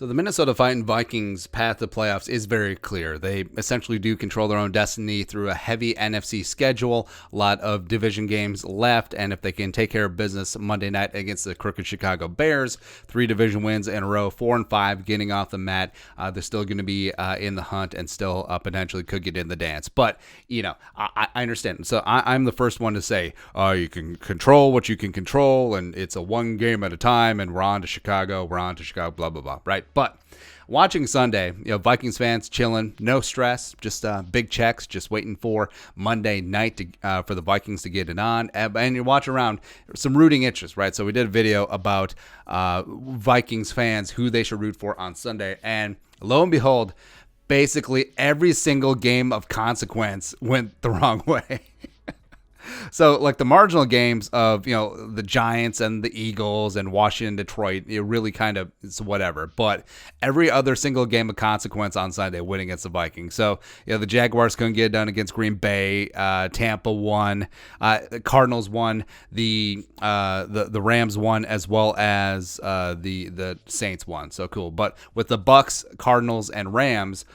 So the Minnesota Vikings path to playoffs is very clear. They essentially do control their own destiny through a heavy NFC schedule, a lot of division games left, and if they can take care of business Monday night against the crooked Chicago Bears, 3 division wins in a row, 4-5, getting off the mat, they're still going to be in the hunt and still potentially could get in the dance. But, I understand. So I'm the first one to say, you can control what you can control, and it's a one game at a time, and we're on to Chicago, blah, blah, blah, right? But watching Sunday, Vikings fans chilling, no stress, just big checks, just waiting for Monday night for the Vikings to get it on. And you watch around some rooting interest, right? So we did a video about Vikings fans, who they should root for on Sunday. And lo and behold, basically every single game of consequence went the wrong way. So, like the marginal games of, the Giants and the Eagles and Washington, Detroit, it really kind of it's whatever. But every other single game of consequence on Sunday win against the Vikings. So, the Jaguars couldn't get it done against Green Bay. Tampa won. The Cardinals won. The Rams won, as well as the Saints won. So cool. But with the Bucks, Cardinals, and Rams,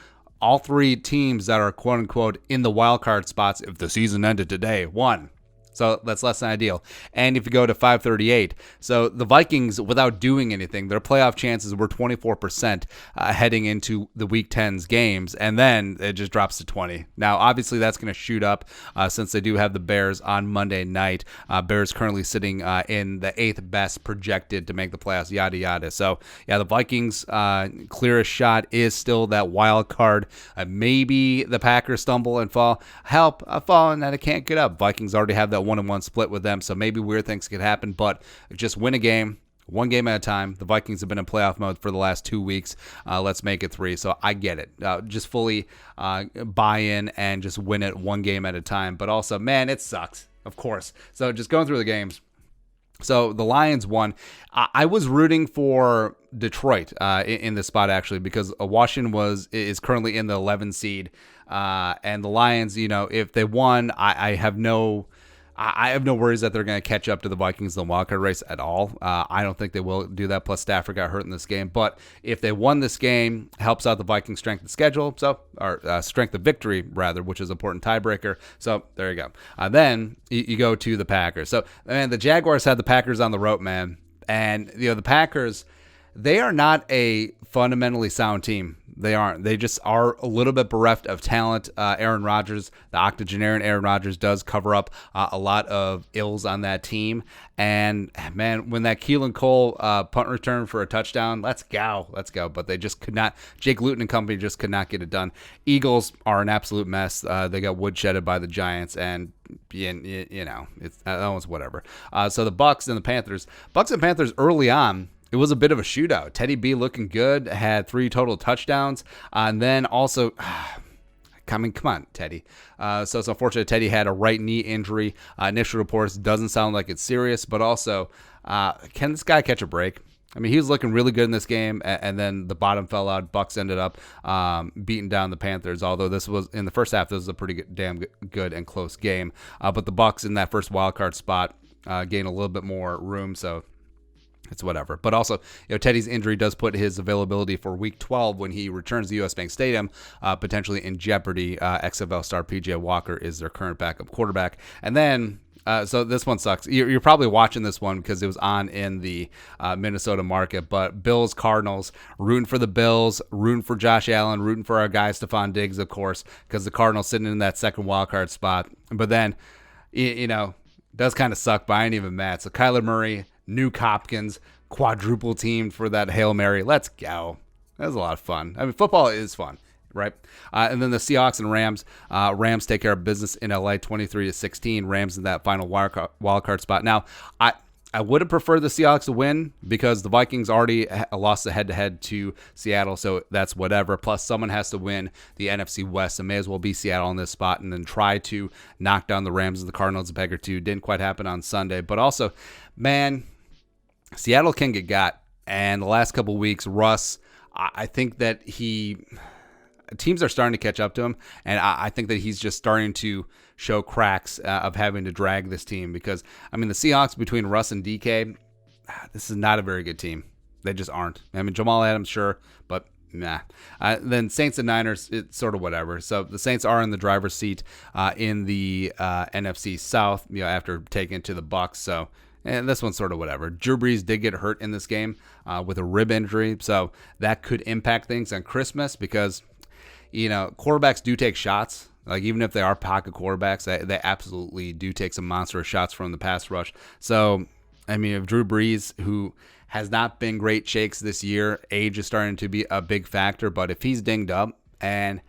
all 3 teams that are quote-unquote in the wild card spots, if the season ended today, won. So that's less than ideal. And if you go to 538, so the Vikings, without doing anything, their playoff chances were 24% heading into the Week 10's games, and then it just drops to 20. Now, obviously, that's going to shoot up since they do have the Bears on Monday night. Bears currently sitting in the 8th best projected to make the playoffs, yada, yada. So, the Vikings' clearest shot is still that wild card. Maybe the Packers stumble and fall. Help, I've fallen and I can't get up. Vikings already have that 1-1 split with them, so maybe weird things could happen, but just win a game, one game at a time. The Vikings have been in playoff mode for the last 2 weeks. Let's make it 3. So I get it. Just fully buy in and just win it one game at a time. But also, man, it sucks, of course. So just going through the games. So the Lions won. I was rooting for Detroit in this spot, actually, because Washington is currently in the 11 seed. And the Lions, if they won, I have no worries that they're going to catch up to the Vikings in the wildcard race at all. I don't think they will do that. Plus, Stafford got hurt in this game. But if they won this game, helps out the Vikings' strength of schedule, or strength of victory, rather, which is an important tiebreaker. So there you go. Then you go to the Packers. So, man, the Jaguars had the Packers on the rope, man. And, the Packers, they are not a fundamentally sound team. They aren't. They just are a little bit bereft of talent. Aaron Rodgers, the octogenarian Aaron Rodgers, does cover up a lot of ills on that team. And, man, when that Keelan Cole punt return for a touchdown, let's go. But they just could not. Jake Luton and company just could not get it done. Eagles are an absolute mess. They got woodshedded by the Giants, and it's almost whatever. So the Bucks and the Panthers. Bucks and Panthers early on, it was a bit of a shootout. Teddy B looking good, had 3 total touchdowns. And then also, come on, Teddy. So it's unfortunate Teddy had a right knee injury. Initial reports doesn't sound like it's serious, but also, can this guy catch a break? I mean, he was looking really good in this game, and then the bottom fell out. Bucks ended up beating down the Panthers, although this was, in the first half, this was a pretty damn good and close game. But the Bucks in that first wild card spot gained a little bit more room, so it's whatever. But also, Teddy's injury does put his availability for Week 12 when he returns to U.S. Bank Stadium potentially in jeopardy. XFL star P.J. Walker is their current backup quarterback. And then, so this one sucks. You're probably watching this one because it was on in the Minnesota market. But Bills, Cardinals, rooting for the Bills, rooting for Josh Allen, rooting for our guy Stephon Diggs, of course, because the Cardinals sitting in that second wildcard spot. But then, it does kind of suck, but I ain't even mad. So Kyler Murray, Nuke Hopkins, quadruple teamed for that Hail Mary. Let's go. That was a lot of fun. I mean, football is fun, right? And then the Seahawks and Rams. Rams take care of business in LA 23-16. Rams in that final wild card spot. Now, I would have preferred the Seahawks to win because the Vikings already lost the head-to-head to Seattle, so that's whatever. Plus, someone has to win the NFC West, and may as well be Seattle in this spot and then try to knock down the Rams and the Cardinals a peg or two. Didn't quite happen on Sunday. But also, man, Seattle can get got. And the last couple of weeks, Russ, I think that teams are starting to catch up to him, and I think that he's just starting to show cracks of having to drag this team because, I mean, the Seahawks between Russ and DK, this is not a very good team. They just aren't. I mean, Jamal Adams, sure, but nah. Then Saints and Niners, it's sort of whatever. So the Saints are in the driver's seat in the NFC South, after taking it to the Bucs. So this one's sort of whatever. Drew Brees did get hurt in this game with a rib injury, so that could impact things on Christmas because, quarterbacks do take shots. Like, even if they are pocket quarterbacks, they absolutely do take some monstrous shots from the pass rush. So, I mean, if Drew Brees, who has not been great shakes this year, age is starting to be a big factor, but if he's dinged up and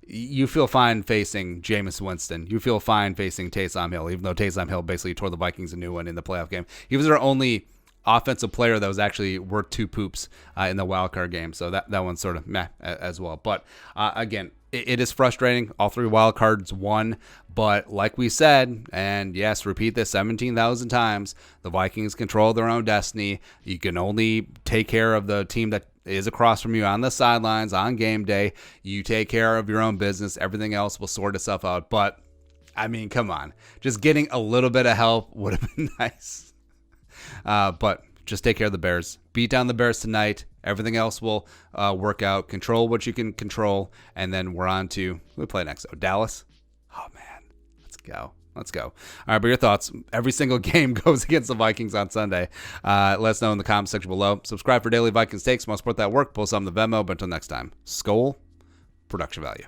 you feel fine facing Jameis Winston, you feel fine facing Taysom Hill, even though Taysom Hill basically tore the Vikings a new one in the playoff game. He was their only offensive player that was actually worth 2 poops in the wild card game. So that one's sort of meh as well. But again, it is frustrating. All 3 wild cards won. But like we said, and yes, repeat this 17,000 times, the Vikings control their own destiny. You can only take care of the team that is across from you on the sidelines on game day. You take care of your own business. Everything else will sort itself out. But, I mean, come on. Just getting a little bit of help would have been nice. But just take care of the Bears. Beat down the Bears tonight. Everything else will work out. Control what you can control. And then we're on to, who we play next? Dallas? Oh, man. Let's go. All right, but your thoughts. Every single game goes against the Vikings on Sunday. Let us know in the comments section below. Subscribe for daily Vikings takes. Want to support that work? Post on the Venmo. But until next time, Skol, production value.